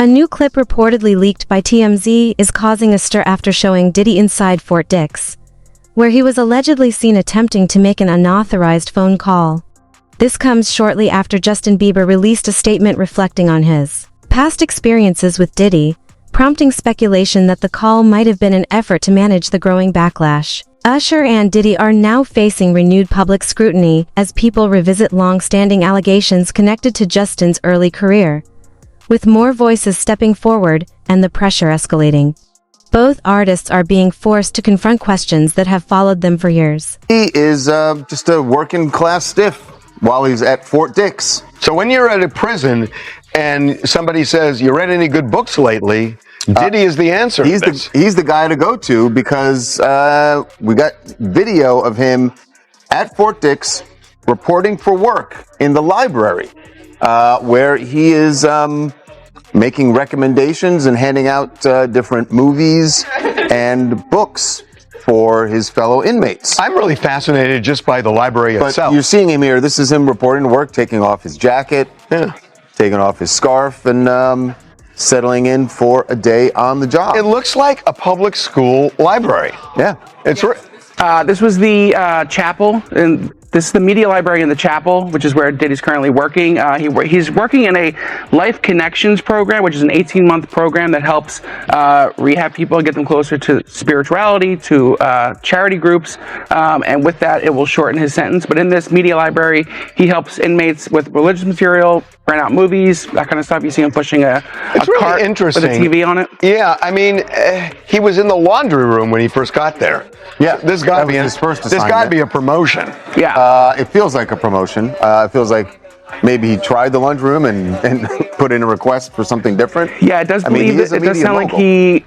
A new clip reportedly leaked by TMZ is causing a stir after showing Diddy inside Fort Dix, where he was allegedly seen attempting to make an unauthorized phone call. This comes shortly after Justin Bieber released a statement reflecting on his past experiences with Diddy, prompting speculation that the call might have been an effort to manage the growing backlash. Usher and Diddy are now facing renewed public scrutiny as people revisit long-standing allegations connected to Justin's early career, with more voices stepping forward and the pressure escalating. Both artists are being forced to confront questions that have followed them for years. He is just a working class stiff while he's at Fort Dix. So when you're at a prison and somebody says, you read any good books lately? Diddy is the answer. He's the guy to go to because we got video of him at Fort Dix reporting for work in the library, where he is making recommendations and handing out different movies and books for his fellow inmates. I'm really fascinated just by the library itself. But you're seeing him here. This is him reporting to work, taking off his jacket, taking off his scarf, and settling in for a day on the job. It looks like a public school library. Yeah. It's This was the chapel, and this is the media library in the chapel, which is where Diddy's currently working. He's working in a Life Connections program, which is an 18-month program that helps rehab people and get them closer to spirituality, to charity groups, and with that, it will shorten his sentence. But in this media library, he helps inmates with religious material, rent out movies, that kind of stuff. You see him pushing a really cart interesting with a TV on it. Yeah, I mean, he was in the laundry room when he first got there. Yeah, this got to be a promotion. Yeah, it feels like a promotion. It feels like maybe he tried the lunchroom and put in a request for something different. Yeah, it does. It does sound like he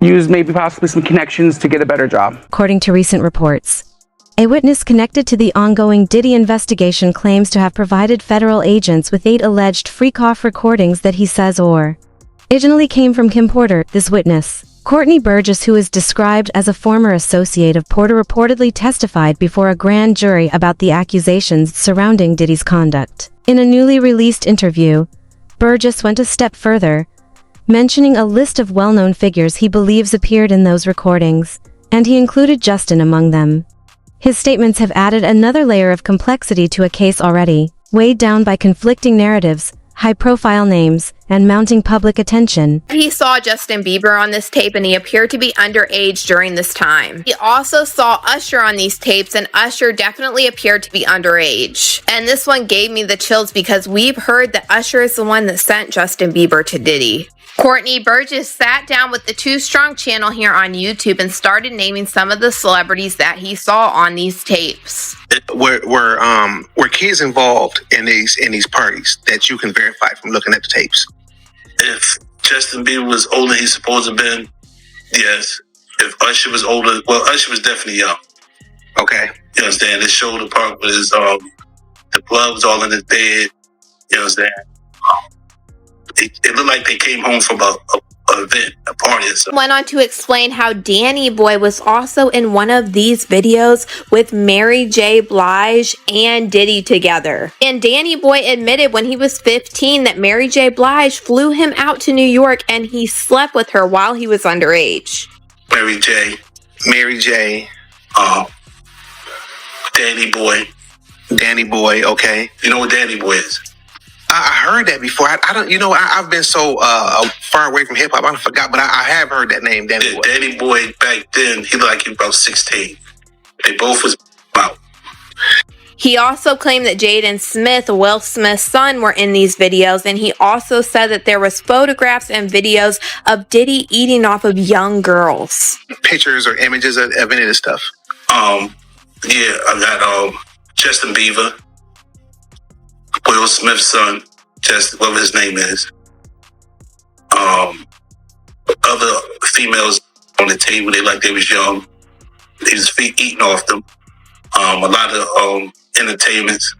used maybe possibly some connections to get a better job. According to recent reports, a witness connected to the ongoing Diddy investigation claims to have provided federal agents with 8 alleged freak-off recordings that he says originally came from Kim Porter. This witness, Courtney Burgess, who is described as a former associate of Porter, reportedly testified before a grand jury about the accusations surrounding Diddy's conduct. In a newly released interview, Burgess went a step further, mentioning a list of well-known figures he believes appeared in those recordings, and he included Justin among them. His statements have added another layer of complexity to a case already weighed down by conflicting narratives, high-profile names, and mounting public attention. He saw Justin Bieber on this tape and he appeared to be underage during this time. He also saw Usher on these tapes and Usher definitely appeared to be underage. And this one gave me the chills because we've heard that Usher is the one that sent Justin Bieber to Diddy. Courtney Burgess sat down with the Too Strong channel here on YouTube and started naming some of the celebrities that he saw on these tapes. Were kids involved in these parties that you can verify from looking at the tapes? If Justin Bieber was older, he's supposed to have been, yes. If Usher was older, well, Usher was definitely young. Okay. You understand? The shoulder part was, the blood was all in his bed. You understand? It looked like they came home from a event, a party or something. Went on to explain how Danny Boy was also in one of these videos with Mary J. Blige and Diddy together. And Danny Boy admitted when he was 15 that Mary J. Blige flew him out to New York and he slept with her while he was underage. Mary J. Danny Boy, okay. You know what Danny Boy is? I heard that before. I don't, I've been so far away from hip hop, I forgot, but I have heard that name, Danny Boy. Danny Boy back then, he looked like he was about 16. They both was about. He also claimed that Jaden Smith, Will Smith's son, were in these videos, and he also said that there was photographs and videos of Diddy eating off of young girls. Pictures or images of any of this stuff? Yeah, I got Justin Bieber, Will Smith's son, whatever his name is. Other females on the table, they was young. His feet eating off them. A lot of entertainments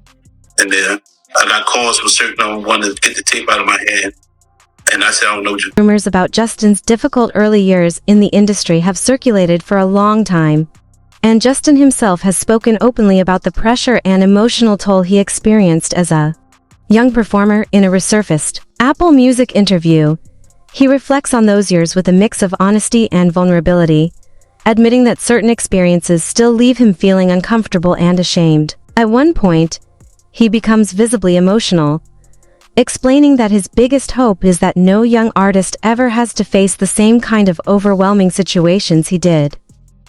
in there. I got calls from certain one to get the tape out of my hand. And I said, I don't know. Rumors about Justin's difficult early years in the industry have circulated for a long time. And Justin himself has spoken openly about the pressure and emotional toll he experienced as a young performer. In a resurfaced Apple Music interview, He reflects on those years with a mix of honesty and vulnerability, admitting that certain experiences still leave him feeling uncomfortable and ashamed. At one point, he becomes visibly emotional, explaining that his biggest hope is that no young artist ever has to face the same kind of overwhelming situations he did.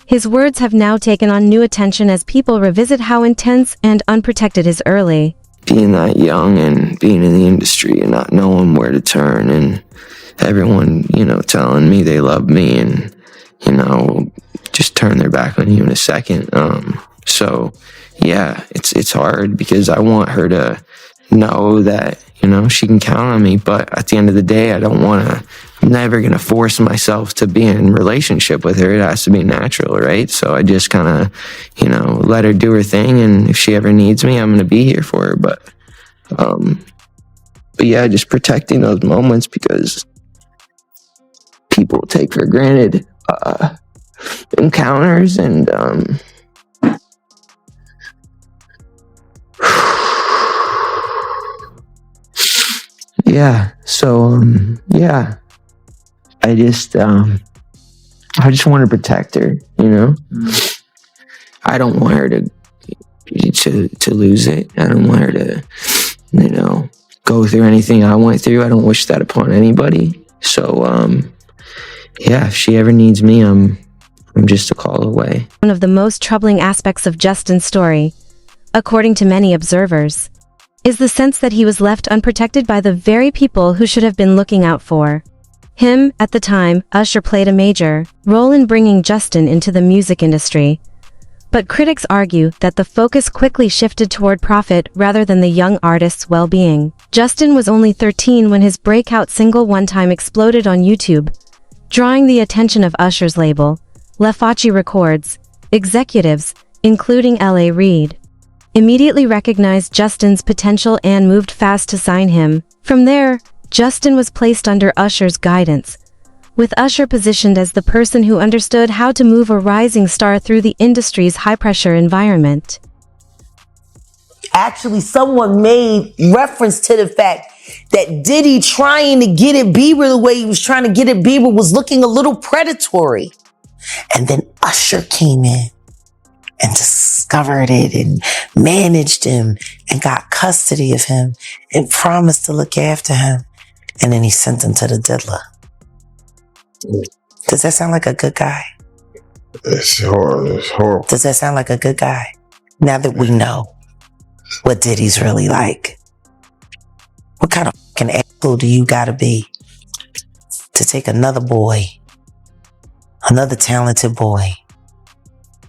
His words have now taken on new attention as people revisit how intense and unprotected his early. Being that young and being in the industry and not knowing where to turn, and everyone, telling me they love me and, just turn their back on you in a second. So yeah, it's hard because I want her to know that, she can count on me. But at the end of the day, I'm never going to force myself to be in a relationship with her. It has to be natural, right? So I just kind of, let her do her thing. And if she ever needs me, I'm going to be here for her. But yeah, just protecting those moments because people take for granted encounters and yeah, so yeah, I just want to protect her, I don't want her to lose it. I don't want her to go through anything I went through. I don't wish that upon anybody. So yeah, if she ever needs me, I'm just a call away. One of the most troubling aspects of Justin's story, according to many observers, is the sense that he was left unprotected by the very people who should have been looking out for him. At the time, Usher played a major role in bringing Justin into the music industry. But critics argue that the focus quickly shifted toward profit rather than the young artist's well-being. Justin was only 13 when his breakout single One Time exploded on YouTube, drawing the attention of Usher's label, Lefachi Records, executives, including L.A. Reid. Immediately recognized Justin's potential and moved fast to sign him. From there, Justin was placed under Usher's guidance, with Usher positioned as the person who understood how to move a rising star through the industry's high-pressure environment. Actually, someone made reference to the fact that Diddy trying to get at Bieber the way he was trying to get at Bieber was looking a little predatory. And then Usher came in and discovered it and managed him and got custody of him and promised to look after him. And then he sent him to the diddler. Does that sound like a good guy? It's horrible. Does that sound like a good guy? Now that we know what Diddy's really like, what kind of fucking asshole do you gotta be to take another boy, another talented boy,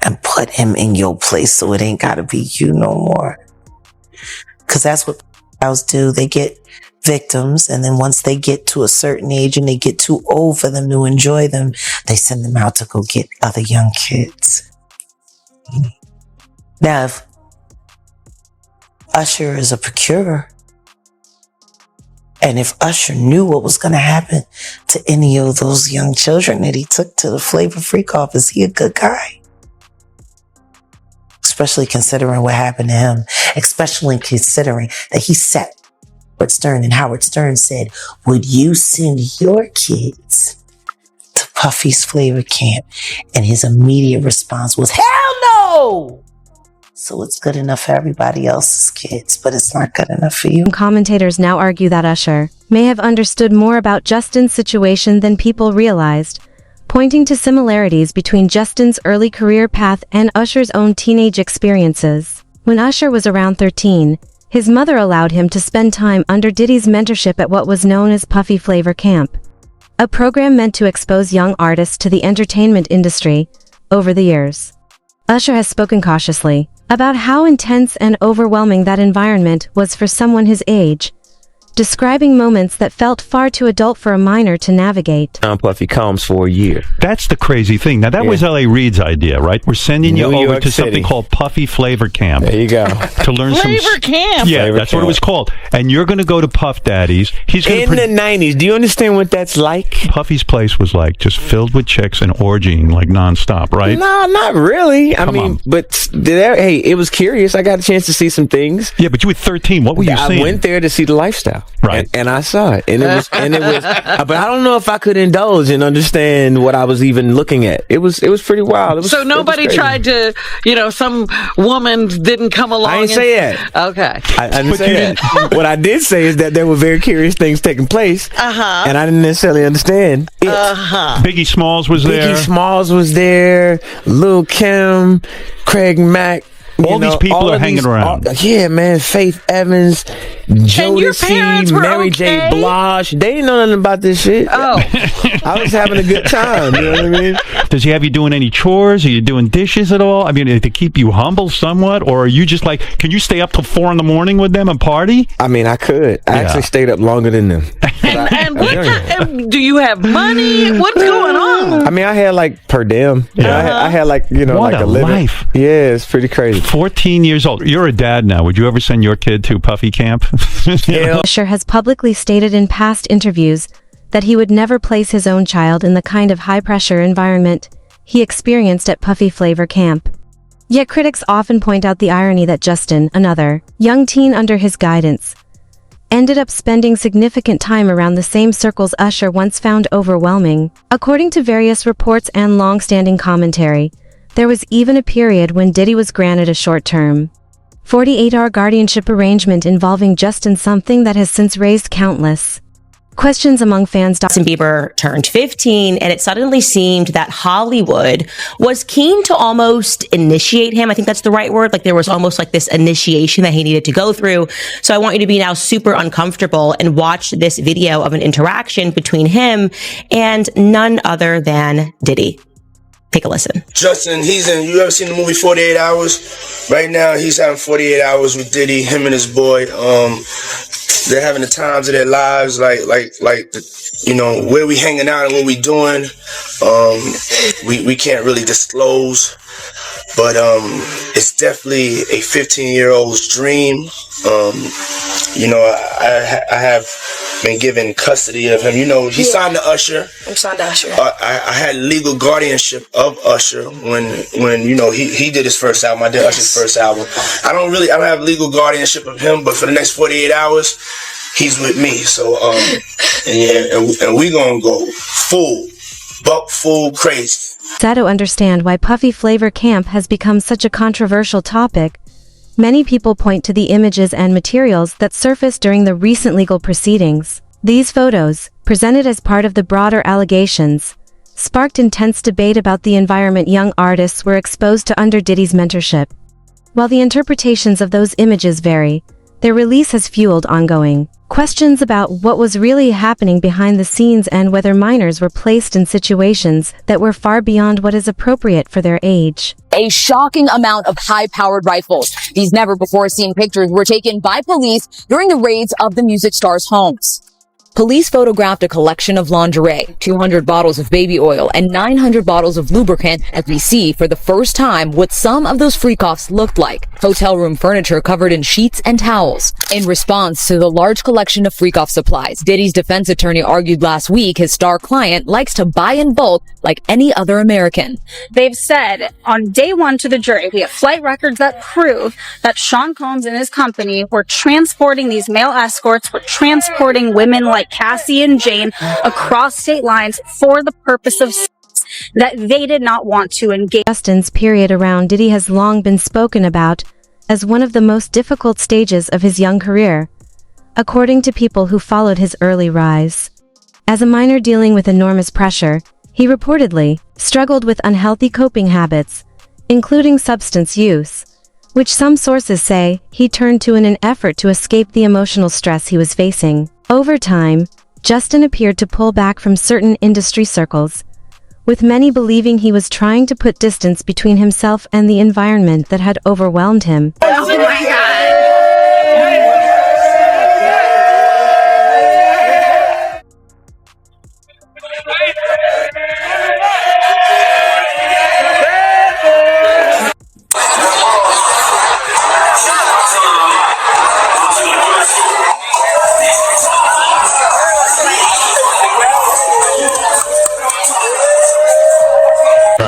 and put him in your place so it ain't gotta be you no more? Because that's what pedophiles do. They get victims, and then once they get to a certain age and they get too old for them to enjoy them, they send them out to go get other young kids. Now, if Usher is a procurer, and if Usher knew what was going to happen to any of those young children that he took to the Flavor Freak-Off, is he a good guy? Especially considering what happened to him. Especially considering that he sat Howard Stern, and Howard Stern said, would you send your kids to Puffy's Flavor Camp? And his immediate response was, hell no! So it's good enough for everybody else's kids, but it's not good enough for you. Commentators now argue that Usher may have understood more about Justin's situation than people realized, pointing to similarities between Justin's early career path and Usher's own teenage experiences. When Usher was around 13, his mother allowed him to spend time under Diddy's mentorship at what was known as Puffy Flavor Camp, a program meant to expose young artists to the entertainment industry. Over the years, Usher has spoken cautiously about how intense and overwhelming that environment was for someone his age, describing moments that felt far too adult for a minor to navigate. Puffy Combs for a year. That's the crazy thing. Now, that was L.A. Reid's idea, right? We're sending you over to something called Puffy Flavor Camp. There you go. To learn Flavor Camp! Yeah, Flavor that's Camp. what it was called. And you're going to go to Puff Daddy's. He's going In the 90s. Do you understand what that's like? Puffy's place was like just filled with chicks and orgying like nonstop, right? No, not really. Come on. But hey, it was curious. I got a chance to see some things. Yeah, but you were 13. What were you seeing? I went there to see the lifestyle. Right. And I saw it, and it was, but I don't know if I could indulge and understand what I was even looking at. It was pretty wild. So nobody tried to, some woman didn't come along. I didn't say that. Okay. I didn't say that. What I did say is that there were very curious things taking place, and I didn't necessarily understand it. Biggie Smalls was there. Biggie Smalls was there. Lil' Kim, Craig Mack. All these people are hanging around. Yeah, man. Faith Evans, Jodeci, Mary J. Blige. They didn't know nothing about this shit. Oh. I was having a good time. You know what I mean? Does he have you doing any chores? Are you doing dishes at all? I mean, to keep you humble somewhat? Or are you just like, can you stay up till 4 a.m. with them and party? I mean, I could. I actually stayed up longer than them. And what do you have money? What's going on? I mean, I had like per diem. I had like, what like a living. Life. Yeah, it's pretty crazy. 14 years old. You're a dad now. Would you ever send your kid to Puffy camp? Usher has publicly stated in past interviews that he would never place his own child in the kind of high-pressure environment he experienced at Puffy Flavor Camp. Yet critics often point out the irony that Justin, another young teen under his guidance, ended up spending significant time around the same circles Usher once found overwhelming. According to various reports and long-standing commentary, there was even a period when Diddy was granted a short-term 48-hour guardianship arrangement involving Justin, something that has since raised countless questions among fans. Justin Bieber turned 15, and it suddenly seemed that Hollywood was keen to almost initiate him. I think that's the right word. Like there was almost like this initiation that he needed to go through. So I want you to be now super uncomfortable and watch this video of an interaction between him and none other than Diddy. Take a listen. Justin, you ever seen the movie 48 Hours? Right now, he's having 48 hours with Diddy, him and his boy. They're having the times of their lives, like where we hanging out and what we doing. We can't really disclose, but it's definitely a 15-year-old's dream. I have been given custody of him. He signed to Usher. I'm signed to Usher. I had legal guardianship of Usher when he did his first album. I did Usher's first album. I don't have legal guardianship of him, but for the next 48 hours, he's with me. So and we gonna go full crazy. To understand why Puffy Flavor Camp has become such a controversial topic, many people point to the images and materials that surfaced during the recent legal proceedings. These photos, presented as part of the broader allegations, sparked intense debate about the environment young artists were exposed to under Diddy's mentorship. While the interpretations of those images vary, their release has fueled ongoing questions about what was really happening behind the scenes and whether minors were placed in situations that were far beyond what is appropriate for their age. A shocking amount of high-powered rifles. These never-before-seen pictures were taken by police during the raids of the music star's homes. Police photographed a collection of lingerie, 200 bottles of baby oil, and 900 bottles of lubricant as we see for the first time what some of those freak-offs looked like. Hotel room furniture covered in sheets and towels. In response to the large collection of freak-off supplies, Diddy's defense attorney argued last week his star client likes to buy in bulk like any other American. They've said on day one to the jury, we have flight records that prove that Sean Combs and his company were transporting these male escorts, were transporting women like Cassie and Jane across state lines for the purpose of that they did not want to engage. Justin's period around Diddy has long been spoken about as one of the most difficult stages of his young career, according to people who followed his early rise. As a minor dealing with enormous pressure, he reportedly struggled with unhealthy coping habits, including substance use, which some sources say he turned to in an effort to escape the emotional stress he was facing. Over time, Justin appeared to pull back from certain industry circles, with many believing he was trying to put distance between himself and the environment that had overwhelmed him. Oh my God.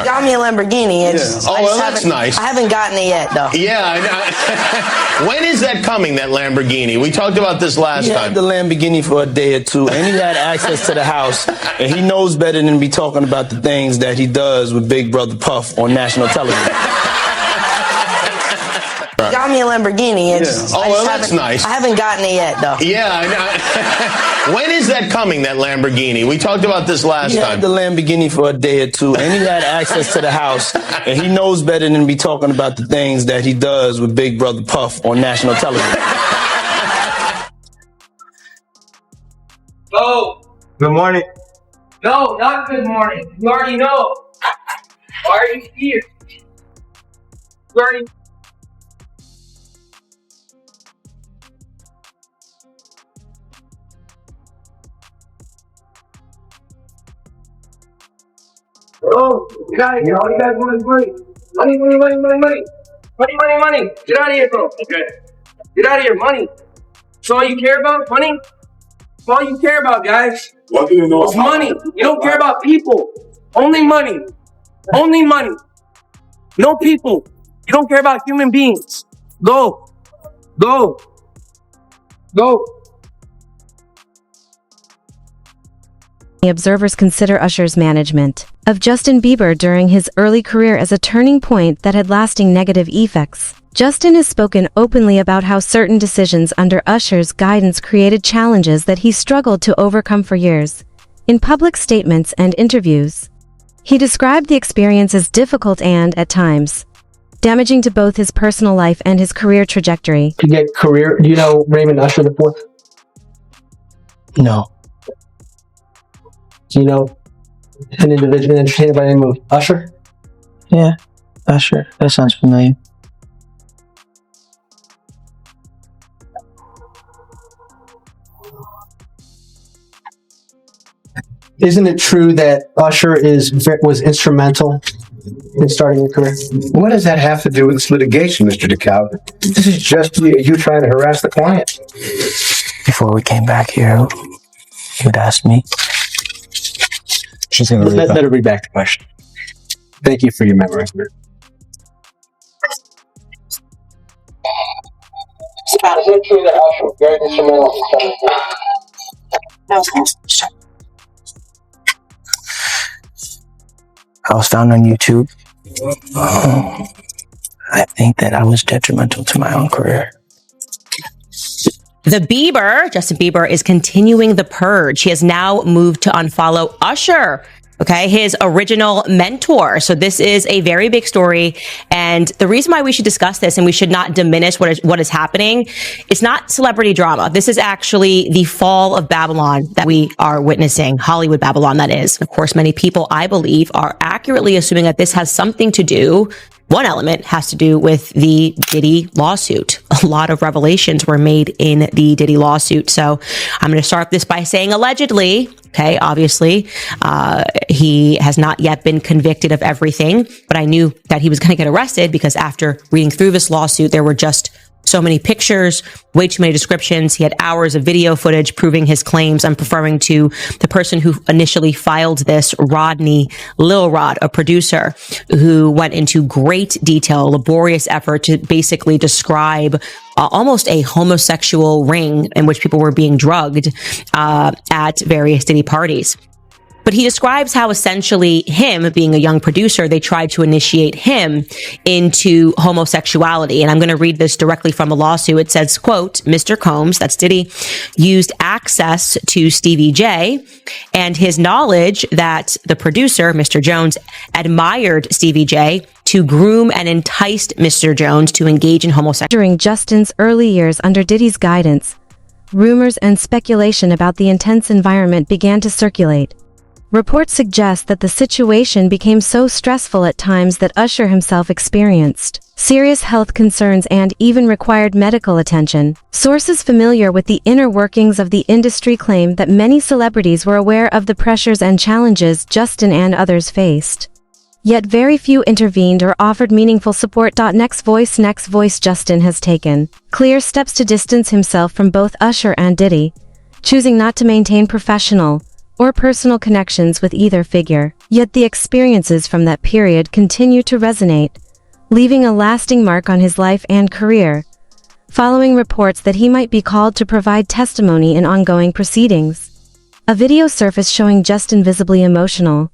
Got me a Lamborghini. And Yeah. Oh, well, that's nice. I haven't gotten it yet, though. Yeah. When is that coming, that Lamborghini? We talked about this last He time. had the Lamborghini for a day or two, and he had access to the house, and he knows better than be talking about the things that he does with Big Brother Puff on national television. Got me a Lamborghini. And Yeah. Oh, well, that's nice. I haven't gotten it yet, though. Yeah. When is that coming, that Lamborghini? We talked about this last He time. had the Lamborghini for a day or two, and he had access to the house, and he knows better than be talking about the things that he does with Big Brother Puff on national television. Oh. Good morning. No, not good morning. You already know. Why are you here? You already. Oh, get out of here. All you guys want is money. Money, money, money, money, money. Money, money, money. Get out of here, bro. Okay. Get out of here. Money. That's all you care about? Money? That's all you care about, guys. What do you know? It's money. You don't care about people. Only money. Only money. No people. You don't care about human beings. Go. Go. Go. Observers consider Usher's management of Justin Bieber during his early career as a turning point that had lasting negative effects. Justin has spoken openly about how certain decisions under Usher's guidance created challenges that he struggled to overcome for years. In public statements and interviews, he described the experience as difficult and, at times, damaging to both his personal life and his career trajectory. To get career, do you know Raymond Usher IV? No. Do you know an individual entertainer by the name of Usher? Yeah, Usher. That sounds familiar. Isn't it true that Usher was instrumental in starting your career? What does that have to do with this litigation, Mr. DeKalb? This is just you trying to harass the client. Before we came back here, you would ask me. She's going to Let her read back the question. Thank you for your memory. It's about Is it true that Usher was very instrumental in starting your career? I was found on YouTube. I think that I was detrimental to my own career. The Bieber, Justin Bieber, is continuing the purge. He has now moved to unfollow Usher, okay, his original mentor. So this is a very big story. And the reason why we should discuss this and we should not diminish what is happening, it's not celebrity drama. This is actually the fall of Babylon that we are witnessing, Hollywood Babylon, that is. Of course, many people, I believe, are accurately assuming that this has something to do. One element has to do with the Diddy lawsuit. A lot of revelations were made in the Diddy lawsuit. So I'm going to start this by saying allegedly, okay, obviously, he has not yet been convicted of everything, but I knew that he was going to get arrested because after reading through this lawsuit, there were just so many pictures, way too many descriptions. He had hours of video footage proving his claims. I'm referring to the person who initially filed this, Rodney Lil Rod, a producer who went into great detail, laborious effort to basically describe almost a homosexual ring in which people were being drugged at various Diddy parties. But he describes how essentially him being a young producer, they tried to initiate him into homosexuality. And I'm going to read this directly from a lawsuit. It says, quote, Mr. Combs, that's Diddy, used access to Stevie J and his knowledge that the producer, Mr. Jones, admired Stevie J to groom and enticed Mr. Jones to engage in homosexuality. During Justin's early years under Diddy's guidance, rumors and speculation about the intense environment began to circulate. Reports suggest that the situation became so stressful at times that Usher himself experienced serious health concerns and even required medical attention. Sources familiar with the inner workings of the industry claim that many celebrities were aware of the pressures and challenges Justin and others faced. Yet very few intervened or offered meaningful support. Next Voice Justin has taken clear steps to distance himself from both Usher and Diddy, choosing not to maintain professional, or personal connections with either figure, yet the experiences from that period continue to resonate, leaving a lasting mark on his life and career. Following reports that he might be called to provide testimony in ongoing proceedings, a video surfaced showing Justin visibly emotional,